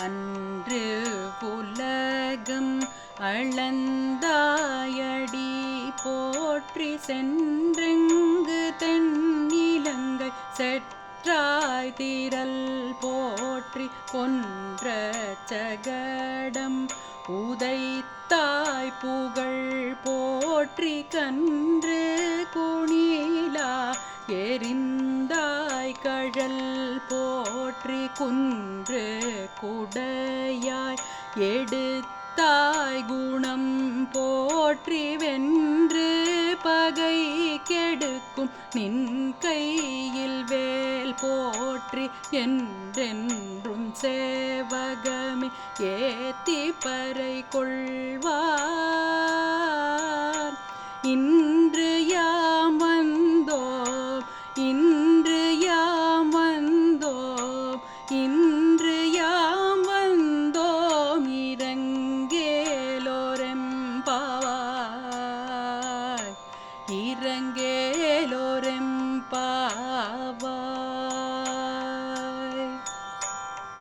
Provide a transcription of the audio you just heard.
அன்று புலகம் அளந்தாயடி போற்றி சென்றெங்கு தென்னிலங்கை செற்றாய் திரள் போற்றி கொன்ற சகடம் உதைத்தாய் புகழ் போற்றி கன்று குணிலா எரிந்தாய் கழல் போற்றி குன்று குடையாய் எடுத்தாய் குணம் போற்றி வென்று பகை கெடுக்கும் நின் கையில் வேல் போற்றி என்றென்றும் சேவகமே ஏத்தி பறை கொள்வார். இன்று யாம் வந்தோம், இன்று யாம் வந்தோம், இன்று யாம் வந்தோம் இரங்கேலோரெம்பாவாய். இரங்கே